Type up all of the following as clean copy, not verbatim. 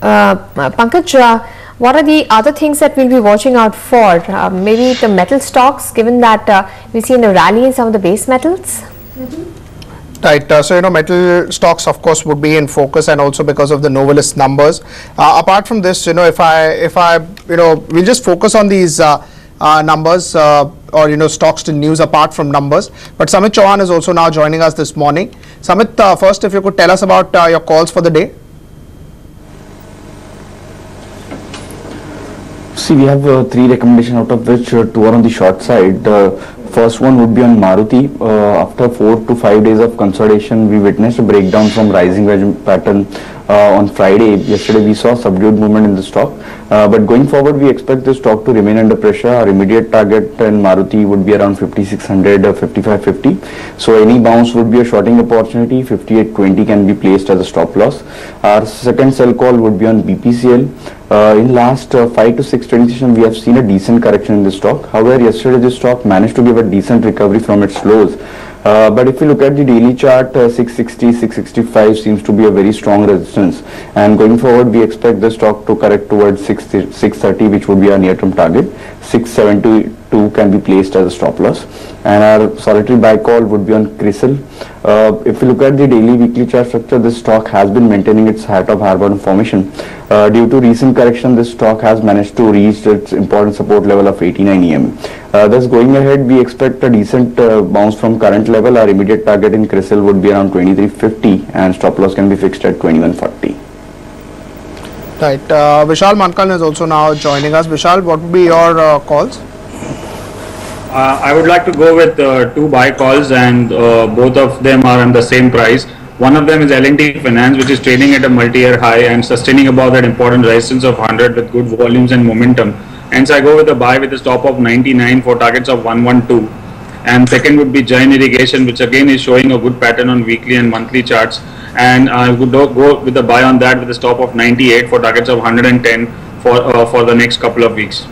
Pankaj, what are the other things that we'll be watching out for? Maybe the metal stocks, given that we've seen a rally in some of the base metals? Right, so metal stocks of course would be in focus, and also because of the Novelis numbers. Apart from this, if I we'll just focus on these numbers or stocks to news apart from numbers. But Samit Chauhan is also now joining us this morning. Samit, first if you could tell us about your calls for the day. See, we have three recommendations, out of which two are on the short side. First one would be on Maruti. After 4 to 5 days of consolidation, we witnessed a breakdown from rising wedge pattern on Friday. Yesterday we saw subdued movement in the stock, but going forward we expect the stock to remain under pressure. Our immediate target in Maruti would be around 5600 or 5550. So any bounce would be a shorting opportunity. 5820 can be placed as a stop loss. Our second sell call would be on BPCL. In last 5 to 6 trading sessions, we have seen a decent correction in the stock. However, yesterday the stock managed to give a decent recovery from its lows. But if you look at the daily chart, 660, 665 seems to be a very strong resistance. And going forward, we expect the stock to correct towards 630, which would be our near-term target. 672 can be placed as a stop loss. And our solitary buy call would be on CRISIL. If you look at the daily weekly chart structure, this stock has been maintaining its height of high bottom formation. Due to recent correction, this stock has managed to reach its important support level of 89 EM. Thus going ahead, we expect a decent bounce from current level. Our immediate target in CRISIL would be around 2350 and stop loss can be fixed at 2140. Right, Vishal Mankan is also now joining us. Vishal, what would be your calls? I would like to go with two buy calls, and both of them are on the same price. One of them is L&T Finance, which is trading at a multi-year high and sustaining above that important resistance of 100 with good volumes and momentum. Hence, I go with a buy with a stop of 99 for targets of 112. And second would be Jain Irrigation, which again is showing a good pattern on weekly and monthly charts. And I would go with a buy on that with a stop of 98 for targets of 110 for the next couple of weeks.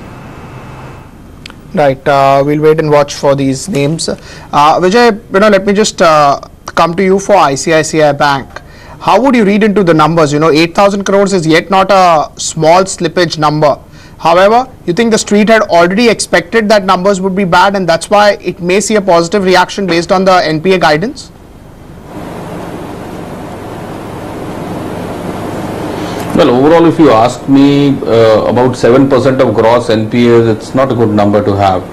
Right, we'll wait and watch for these names. Vijay, let me just come to you for ICICI Bank. How would you read into the numbers? 8,000 crores is yet not a small slippage number. However, you think the street had already expected that numbers would be bad, and that's why it may see a positive reaction based on the NPA guidance? Well, overall, if you ask me, about 7% of gross NPAs, it's not a good number to have.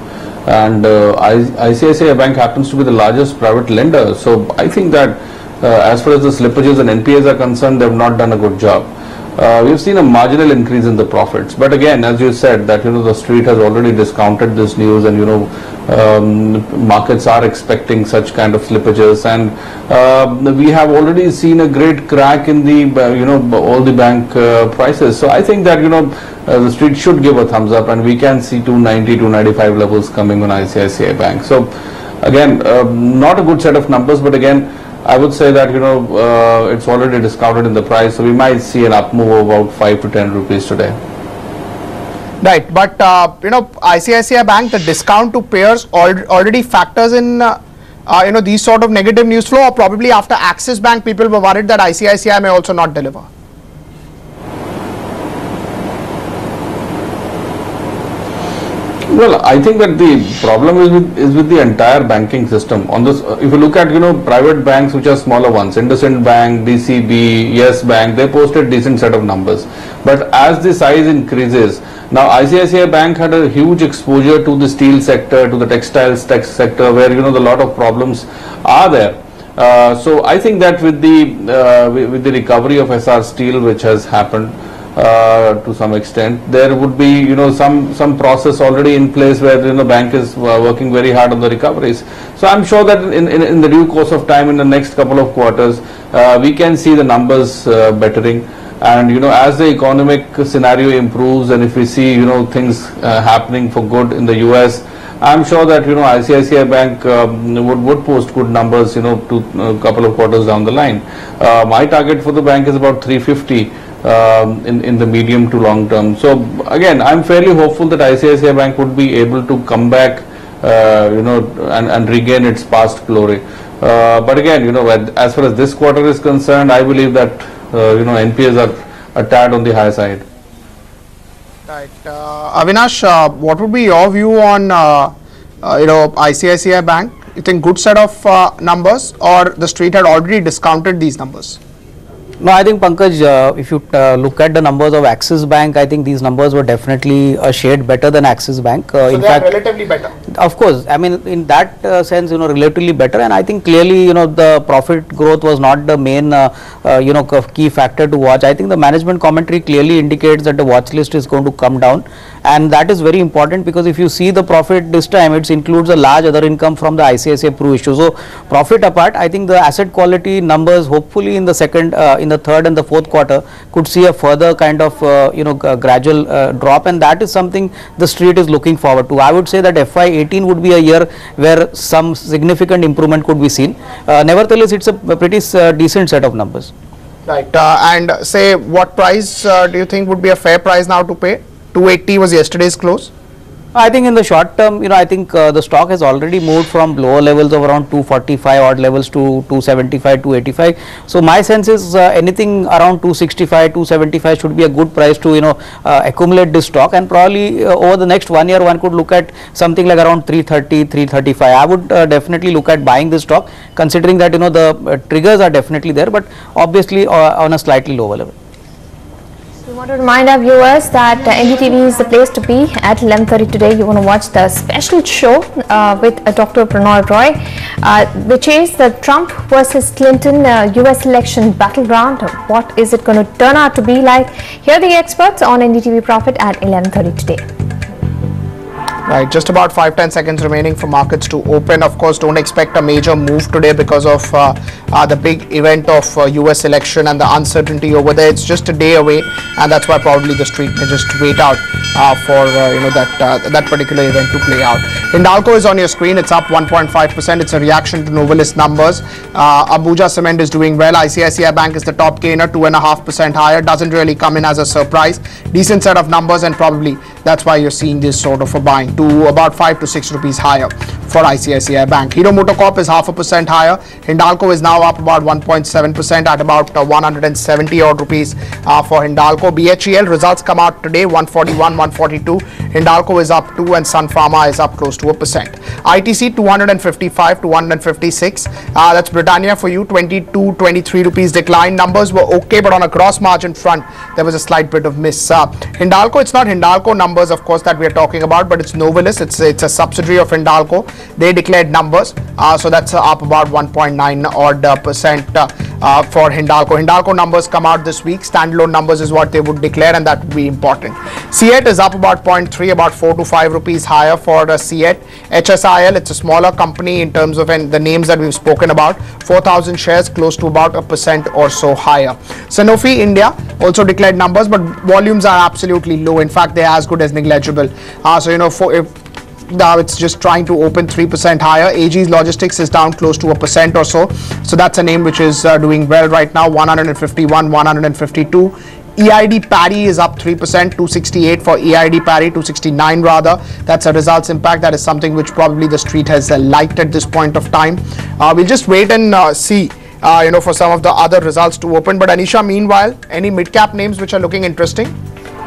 And ICICI Bank happens to be the largest private lender. So I think that as far as the slippages and NPAs are concerned, they've not done a good job. We've seen a marginal increase in the profits. But again, as you said, that the street has already discounted this news, and markets are expecting such kind of slippages, and we have already seen a great crack in the all the bank prices. So I think that the street should give a thumbs up, and we can see 290, 295 levels coming on ICICI Bank. So again, not a good set of numbers, but again, I would say that it's already discounted in the price, so we might see an up move of about 5 to 10 rupees today. Right, but ICICI Bank, the discount to peers already factors in these sort of negative news flow, or probably after Axis Bank people were worried that ICICI may also not deliver. Well, I think that the problem is with the entire banking system. On this, if you look at private banks which are smaller ones, IndusInd Bank, DCB, Yes Bank, they posted decent set of numbers. But as the size increases, now ICICI Bank had a huge exposure to the steel sector, to the textiles sector, where a lot of problems are there. So I think that with the recovery of Essar Steel, which has happened to some extent, there would be some process already in place where the bank is working very hard on the recoveries. So I'm sure that in the due course of time, in the next couple of quarters, we can see the numbers bettering. And as the economic scenario improves, and if we see things happening for good in the US, I'm sure that ICICI Bank would post good numbers to a couple of quarters down the line. My target for the bank is about 350 in the medium to long term. So again, I'm fairly hopeful that ICICI Bank would be able to come back and regain its past glory. But again, as far as this quarter is concerned, I believe that NPAs are a tad on the higher side. Right. Avinash, what would be your view on ICICI Bank? You think good set of numbers, or the street had already discounted these numbers? No, I think Pankaj, if you look at the numbers of Axis Bank, I think these numbers were definitely a shade better than Axis Bank. So in they fact, are relatively better. Of course, I mean in that sense, relatively better, and I think clearly, the profit growth was not the main, key factor to watch. I think the management commentary clearly indicates that the watch list is going to come down, and that is very important because if you see the profit this time, it includes a large other income from the ICICI Pru issue. So profit apart, I think the asset quality numbers, hopefully in the second, in the third and the fourth quarter, could see a further kind of, gradual drop, and that is something the street is looking forward to. I would say that FY18 would be a year where some significant improvement could be seen. Nevertheless, it's a pretty decent set of numbers. Right. And say, what price do you think would be a fair price now to pay? 280 was yesterday's close. I think in the short term, I think the stock has already moved from lower levels of around 245 odd levels to 275, 285. So my sense is anything around 265, 275 should be a good price to accumulate this stock, and probably over the next 1 year one could look at something like around 330, 335. I would definitely look at buying this stock, considering that the triggers are definitely there, but obviously on a slightly lower level. We want to remind our viewers that NDTV is the place to be. At 11:30 today, you want to watch the special show with Dr. Pranoy Roy, which is the Trump versus Clinton US election battleground. What is it going to turn out to be like? Here are the experts on NDTV Profit at 11:30 today. Right, just about 5-10 seconds remaining for markets to open. Of course, don't expect a major move today because of the big event of US election and the uncertainty over there. It's just a day away, and that's why probably the street may just wait out for that particular event to play out. Hindalco is on your screen. It's up 1.5%. It's a reaction to Novelis numbers. Ambuja Cement is doing well. ICICI Bank is the top gainer, 2.5% higher. Doesn't really come in as a surprise. Decent set of numbers, and probably that's why you're seeing this sort of a buying to about 5 to 6 rupees higher for ICICI Bank. Hero MotoCorp is 0.5% higher. Hindalco is now up about 1.7% at about 170 odd rupees for Hindalco. BHEL results come out today, 141, 142. Hindalco is up 2 and Sun Pharma is up close to 1%. ITC 255 to 156. That's Britannia for you, 22, 23 rupees decline. Numbers were okay, but on a gross margin front, there was a slight bit of miss. Hindalco, it's not Hindalco numbers, of course, that we are talking about, but it's Novelis. It's a subsidiary of Hindalco. They declared numbers, so that's up about 1.9 odd percent for Hindalco. Hindalco numbers come out this week. Standalone numbers is what they would declare, and that would be important. CEAT is up about 0.3, about 4 to 5 rupees higher for CEAT. HSIL, it's a smaller company in terms of the names that we've spoken about. 4,000 shares, close to about 1% or so higher. Sanofi India also declared numbers, but volumes are absolutely low. In fact, they're as good as negligible. Now it's just trying to open 3% higher. AG's Logistics is down close to 1% or so. So that's a name which is doing well right now, 151, 152. EID Parry is up 3%, 268 for EID Parry, 269 rather. That's a results impact. That is something which probably the street has liked at this point of time. We'll just wait and see for some of the other results to open. But Anisha, meanwhile, any mid-cap names which are looking interesting?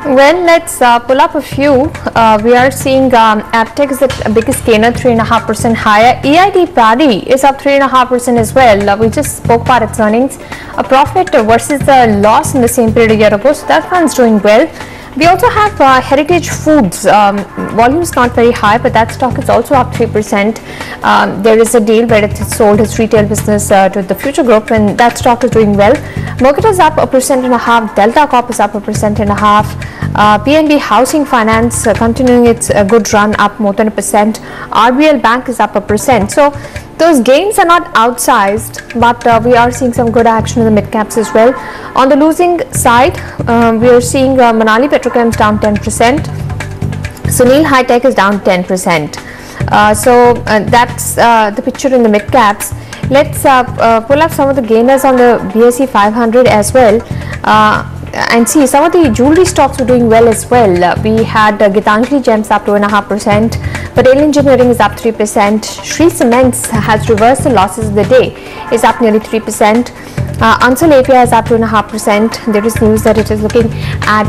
Well, let's pull up a few. We are seeing Aptech is the biggest gainer, 3.5% higher. EID Parry is up 3.5% as well. We just spoke about its earnings. A profit versus the loss in the same period a year ago. So that one's doing well. We also have Heritage Foods. Volumes not very high, but that stock is also up 3%. There is a deal where it sold its retail business to the Future Group, and that stock is doing well. Mercator is up 1.5%. Delta Corp is up 1.5%. PNB Housing Finance continuing its good run, up more than 1%. RBL Bank is up 1%. So those gains are not outsized, but we are seeing some good action in the mid caps as well. On the losing side, we are seeing Manali Petrochem is down 10%. Sunil High Tech is down 10%. That's the picture in the mid caps. Let's pull up some of the gainers on the BSE 500 as well. And see, some of the jewelry stocks were doing well as well. We had Gitanjali Gems up 2.5%, Patel Engineering is up 3%, Shree Cements has reversed the losses of the day, is up nearly 3%. Ansel API is up 2.5%. There is news that it is looking at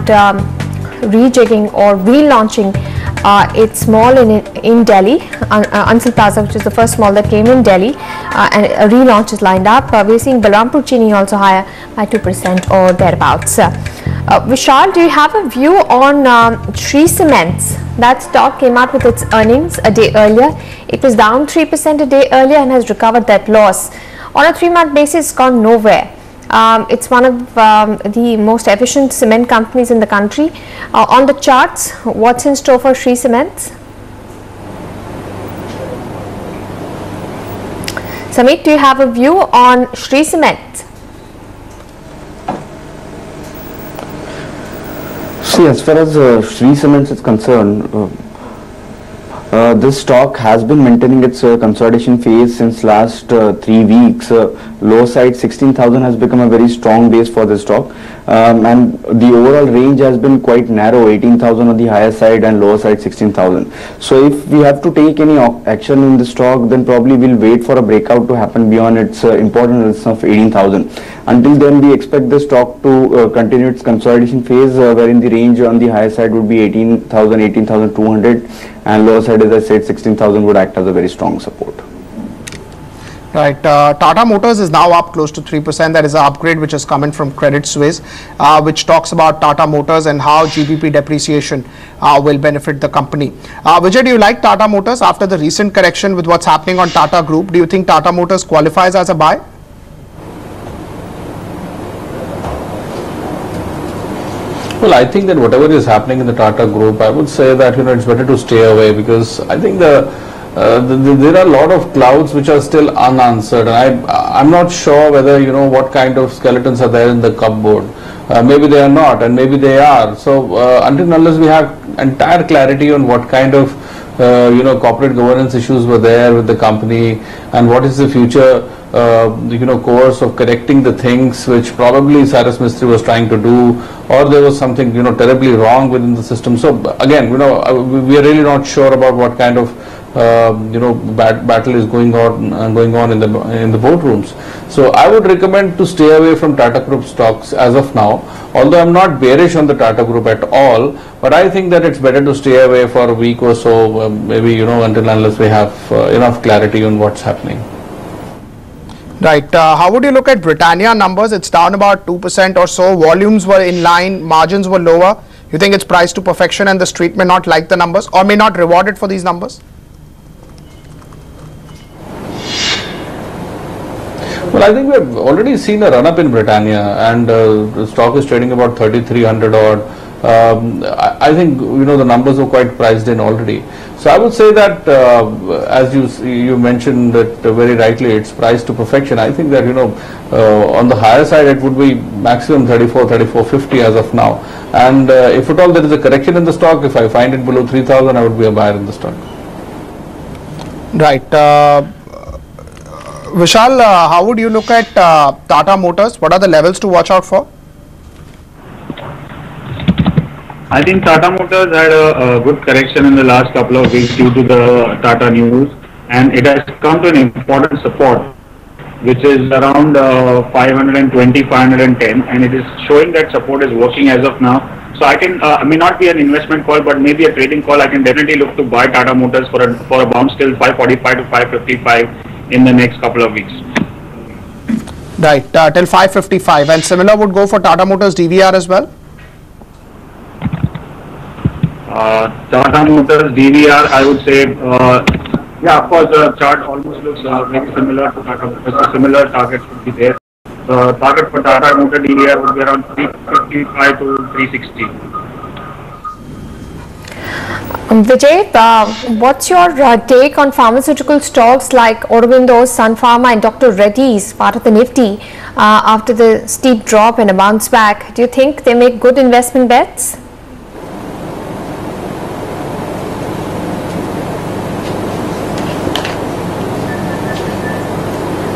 rejigging or relaunching its mall in Delhi, Ansel Plaza, which is the first mall that came in Delhi, and a relaunch is lined up. We're seeing Balrampur Chini also higher by 2% or thereabouts. Vishal, do you have a view on Shree Cements? That stock came out with its earnings a day earlier. It was down 3% a day earlier and has recovered that loss. On a 3-month basis, it's gone nowhere. It's one of the most efficient cement companies in the country. On the charts, what's in store for Shree Cements? Samit, do you have a view on Shree Cements? See, as far as Shree Cements is concerned, this stock has been maintaining its consolidation phase since last 3 weeks. Low side 16,000 has become a very strong base for this stock, and the overall range has been quite narrow, 18,000 on the higher side and lower side 16,000. So if we have to take any action in the stock, then probably we'll wait for a breakout to happen beyond its important resistance of 18,000. Until then, we expect the stock to continue its consolidation phase, wherein the range on the higher side would be 18,000, 18,200, and lower side, as I said, 16,000 would act as a very strong support. Right, Tata Motors is now up close to 3%. That is an upgrade which has come in from Credit Suisse, which talks about Tata Motors and how GBP depreciation will benefit the company. Vijay, do you like Tata Motors after the recent correction with what's happening on Tata Group? Do you think Tata Motors qualifies as a buy? Well, I think that whatever is happening in the Tata Group, I would say that it's better to stay away, because I think there are a lot of clouds which are still unanswered, and I'm not sure whether what kind of skeletons are there in the cupboard. Maybe they are not, and maybe they are. So until and unless we have entire clarity on what kind of corporate governance issues were there with the company, and what is the future course of correcting the things which probably Cyrus Mistry was trying to do, or there was something terribly wrong within the system. So again, we are really not sure about what kind of battle is going on in the boardrooms. So I would recommend to stay away from Tata Group stocks as of now, although I'm not bearish on the Tata Group at all, but I think that it's better to stay away for a week or so, maybe until unless we have enough clarity on what's happening. Right, how would you look at Britannia numbers? It's down about 2% or so. Volumes were in line, margins were lower. You think it's priced to perfection and the street may not like the numbers or may not reward it for these numbers? Well, I think we've already seen a run-up in Britannia, and the stock is trading about 3,300 odd. I think the numbers were quite priced in already. So I would say that as you mentioned that very rightly, it's priced to perfection. I think that on the higher side it would be maximum 34.50 as of now. And if at all there is a correction in the stock, if I find it below 3,000, I would be a buyer in the stock. Right. Vishal, how would you look at Tata Motors? What are the levels to watch out for? I think Tata Motors had a good correction in the last couple of weeks due to the Tata news, and it has come to an important support, which is around 520, 510, and it is showing that support is working as of now. So I can, may not be an investment call, but maybe a trading call. I can definitely look to buy Tata Motors for a bounce till 545 to 555 in the next couple of weeks. Right, till 555, and similar would go for Tata Motors DVR as well? Tata Motors DVR, I would say, yeah, of course, the chart almost looks very similar to Tata Motors. Similar targets would be there. The target for Tata Motor DVR would be around 355 to 360. Vijay, what's your take on pharmaceutical stocks like Aurobindo, Sun Pharma and Dr. Reddy's, part of the Nifty, after the steep drop and a bounce back? Do you think they make good investment bets?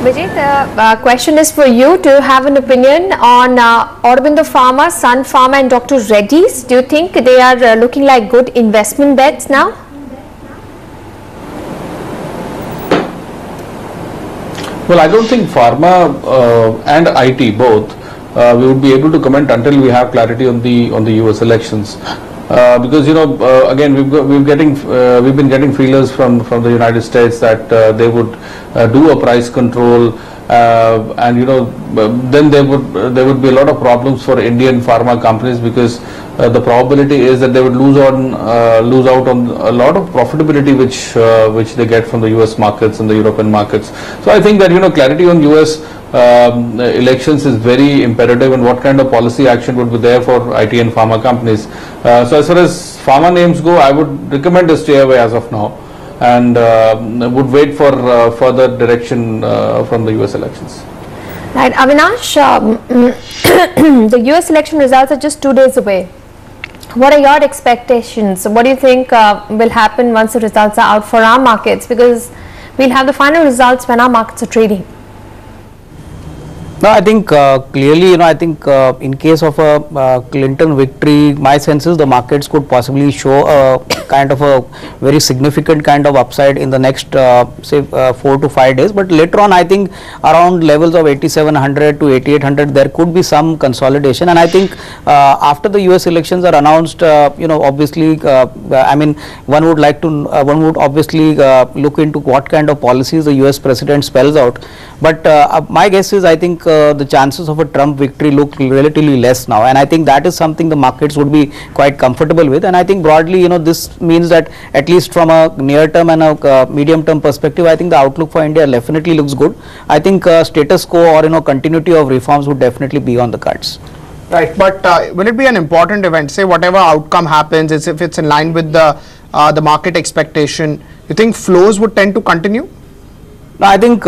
Vijay, the question is for you. Do you have an opinion on Aurobindo Pharma, Sun Pharma and Dr. Reddy's? Do you think they are looking like good investment bets now? Well, I don't think pharma and IT both we would be able to comment until we have clarity on the US elections. Because again we've been getting feelers from the United States that they would do a price control, and then there would be a lot of problems for Indian pharma companies, because the probability is that they would lose out on a lot of profitability which they get from the US markets and the European markets. So I think that clarity on US elections is very imperative, and what kind of policy action would be there for IT and pharma companies. So as far as pharma names go, I would recommend a stay away as of now, and would wait for further direction from the US elections. Right, Avinash, the US election results are just 2 days away. What are your expectations? What do you think will happen once the results are out for our markets? Because we'll have the final results when our markets are trading. No, I think clearly, I think in case of a Clinton victory, my sense is the markets could possibly show a kind of a very significant kind of upside in the next say 4 to 5 days. But later on, I think around levels of 8700 to 8800, there could be some consolidation. And I think after the US elections are announced, obviously, I mean, one would obviously look into what kind of policies the US president spells out. But my guess is, I think the chances of a Trump victory look relatively less now, and I think that is something the markets would be quite comfortable with. And I think broadly, this means that at least from a near term and a medium term perspective, I think the outlook for India definitely looks good. I think status quo or continuity of reforms would definitely be on the cards. Right, but will it be an important event? Say whatever outcome happens, if it's in line with the market expectation, you think flows would tend to continue? No, I think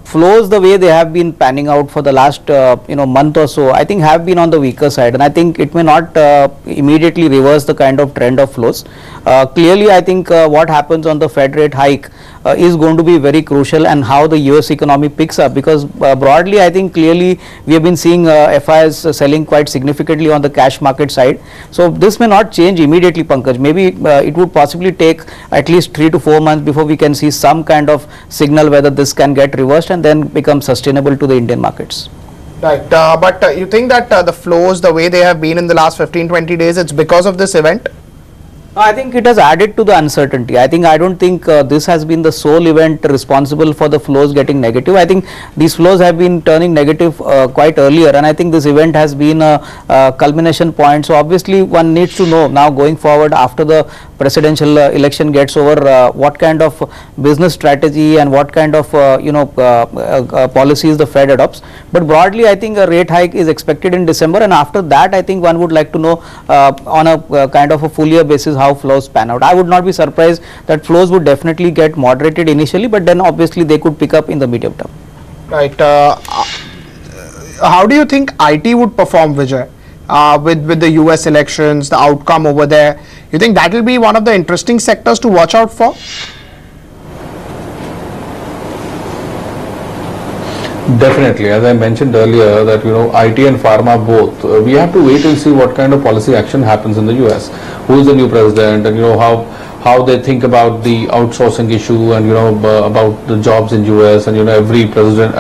flows, the way they have been panning out for the last month or so, I think have been on the weaker side, and I think it may not immediately reverse the kind of trend of flows. Clearly, I think what happens on the Fed rate hike is going to be very crucial, and how the US economy picks up, because broadly, I think clearly we have been seeing FIs selling quite significantly on the cash market side. So this may not change immediately, Pankaj. Maybe it would possibly take at least 3 to 4 months before we can see some kind of signal whether this can get reversed and then become sustainable to the Indian markets. Right, but you think that the flows, the way they have been in the last 15-20 days, it's because of this event? I think it has added to the uncertainty. I don't think this has been the sole event responsible for the flows getting negative. I think these flows have been turning negative quite earlier, and I think this event has been a culmination point. So obviously one needs to know now going forward, after the presidential election gets over, what kind of business strategy and what kind of policies the Fed adopts. But broadly, I think a rate hike is expected in December, and after that, I think one would like to know on a kind of a full year basis how flows pan out. I would not be surprised that flows would definitely get moderated initially, but then obviously they could pick up in the medium term. Right. How do you think IT would perform, Vijay, with the US elections, the outcome over there? You think that will be one of the interesting sectors to watch out for? Definitely, as I mentioned earlier, that IT and pharma both, we have to wait and see what kind of policy action happens in the US. Who is the new president, and how they think about the outsourcing issue, and about the jobs in US, and every president,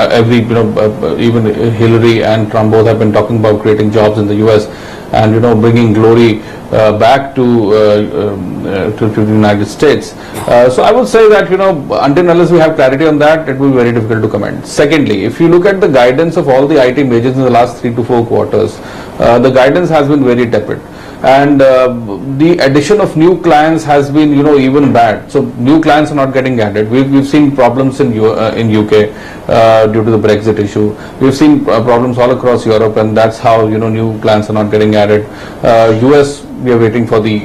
even Hillary and Trump both have been talking about creating jobs in the US, and bringing glory back to the United States. So I would say that until unless we have clarity on that, it will be very difficult to comment. Secondly, if you look at the guidance of all the IT majors in the last 3 to 4 quarters, the guidance has been very tepid, and the addition of new clients has been even bad. So new clients are not getting added. We've seen problems in UK due to the Brexit issue. We've seen problems all across Europe, and that's how new clients are not getting added. US, we are waiting for the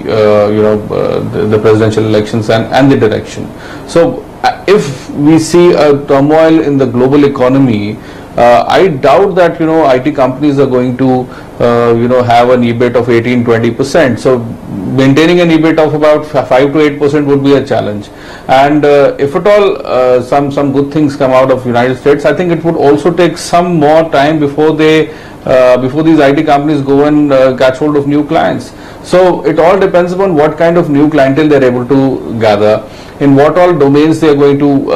the presidential elections and the direction. So if we see a turmoil in the global economy, I doubt that IT companies are going to have an EBIT of 18-20%. So maintaining an EBIT of about 5 to 8% would be a challenge. And if at all some good things come out of United States, I think it would also take some more time before they before these IT companies go and catch hold of new clients. So it all depends upon what kind of new clientele they're able to gather, in what all domains they're going to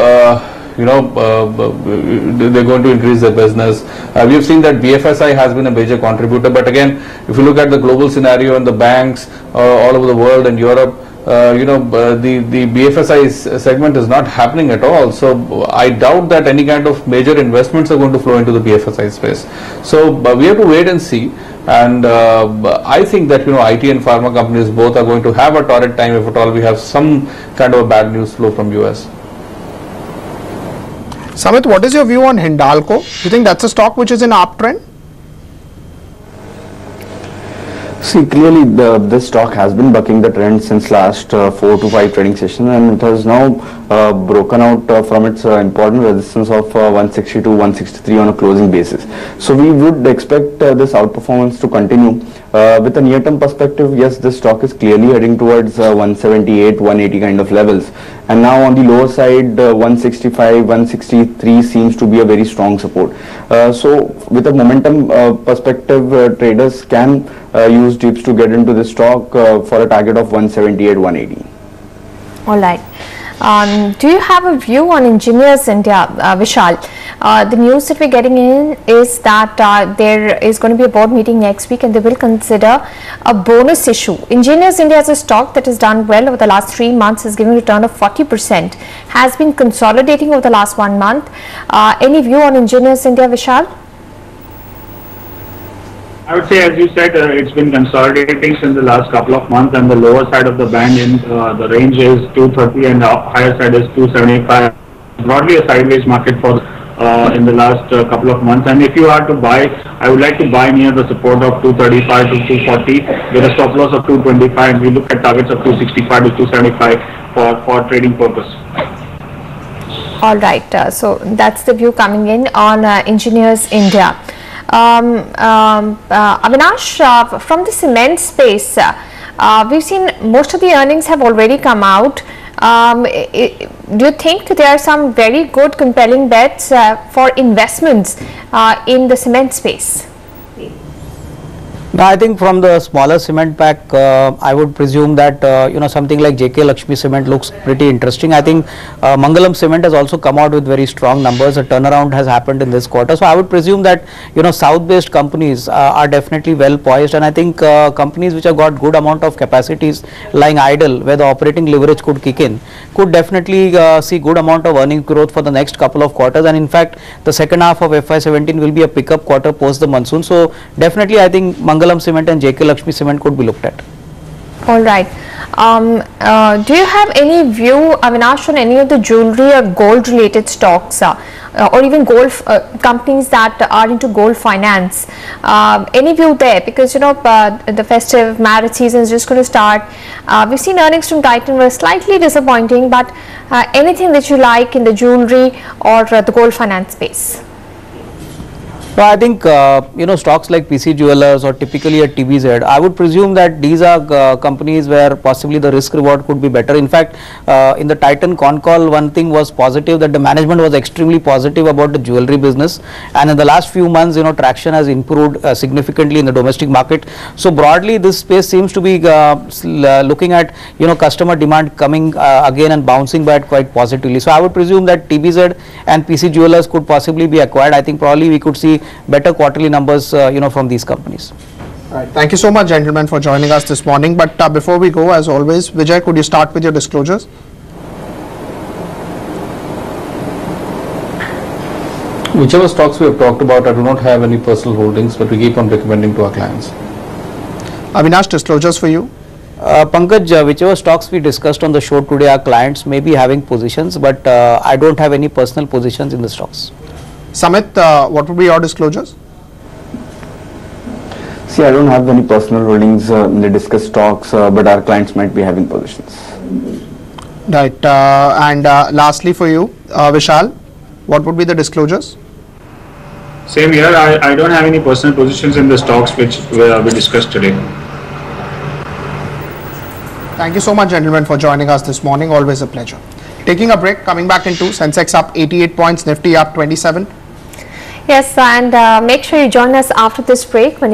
they're going to increase their business. We have seen that BFSI has been a major contributor, but again, if you look at the global scenario and the banks all over the world and Europe, the BFSI segment is not happening at all. So I doubt that any kind of major investments are going to flow into the BFSI space. So we have to wait and see. And I think that IT and pharma companies both are going to have a torrid time if at all we have some kind of a bad news flow from US. Samit, what is your view on Hindalco? Do you think that's a stock which is in uptrend? See, clearly this stock has been bucking the trend since last 4 to 5 trading sessions, and it has now broken out from its important resistance of 160 to 163 on a closing basis. So we would expect this outperformance to continue. With a near-term perspective, yes, this stock is clearly heading towards 178, 180 kind of levels. And now on the lower side, 165, 163 seems to be a very strong support. So with a momentum perspective, traders can use dips to get into this stock for a target of 178, 180. All right. Do you have a view on Engineers India, Vishal? The news that we're getting in is that there is going to be a board meeting next week and they will consider a bonus issue. Engineers India as a stock that has done well over the last 3 months, has given a return of 40%, has been consolidating over the last 1 month. Any view on Engineers India, Vishal? I would say, as you said, it's been consolidating since the last couple of months, and the lower side of the band in the range is 230 and the higher side is 275. Broadly a sideways market for in the last couple of months. And if you are to buy, I would like to buy near the support of 235 to 240 with a stop loss of 225, and we look at targets of 265 to 275 for trading purpose. All right. So that's the view coming in on Engineers India. Avinash, from the cement space, we've seen most of the earnings have already come out. Do you think there are some very good compelling bets for investments in the cement space? No, I think from the smaller cement pack, I would presume that something like JK Lakshmi Cement looks pretty interesting. I think Mangalam Cement has also come out with very strong numbers. A turnaround has happened in this quarter, so I would presume that south-based companies are definitely well poised, and I think companies which have got good amount of capacities lying idle, where the operating leverage could kick in, could definitely see good amount of earnings growth for the next couple of quarters. And in fact, the second half of FY17 will be a pickup quarter post the monsoon. So definitely, I think Mangalam Cement and JK Lakshmi Cement could be looked at. All right. Do you have any view, Avinash, on any of the jewelry or gold related stocks or even gold companies that are into gold finance? Any view there? Because the festive marriage season is just going to start. We've seen earnings from Titan were slightly disappointing, but anything that you like in the jewelry or the gold finance space? So I think stocks like PC Jewelers or typically at TBZ, I would presume that these are companies where possibly the risk reward could be better. In fact, in the Titan con call, one thing was positive, that the management was extremely positive about the jewelry business, and in the last few months traction has improved significantly in the domestic market. So broadly this space seems to be looking at customer demand coming again and bouncing back quite positively. So I would presume that TBZ and PC Jewelers could possibly be acquired. I think probably we could see better quarterly numbers from these companies. Right. Thank you so much, gentlemen, for joining us this morning. But before we go, as always, Vijay, could you start with your disclosures? Whichever stocks we have talked about, I do not have any personal holdings, but we keep on recommending to our clients. Avinash, disclosures for you? Pankaj, whichever stocks we discussed on the show today, our clients may be having positions, but I don't have any personal positions in the stocks. Samit, what would be your disclosures? See, I don't have any personal holdings in the discussed stocks, but our clients might be having positions. Right. And lastly for you, Vishal, what would be the disclosures? Same here. I don't have any personal positions in the stocks which we discussed today. Thank you so much, gentlemen, for joining us this morning. Always a pleasure. Taking a break, coming back into Sensex up 88 points, Nifty up 27. Yes, and make sure you join us after this break when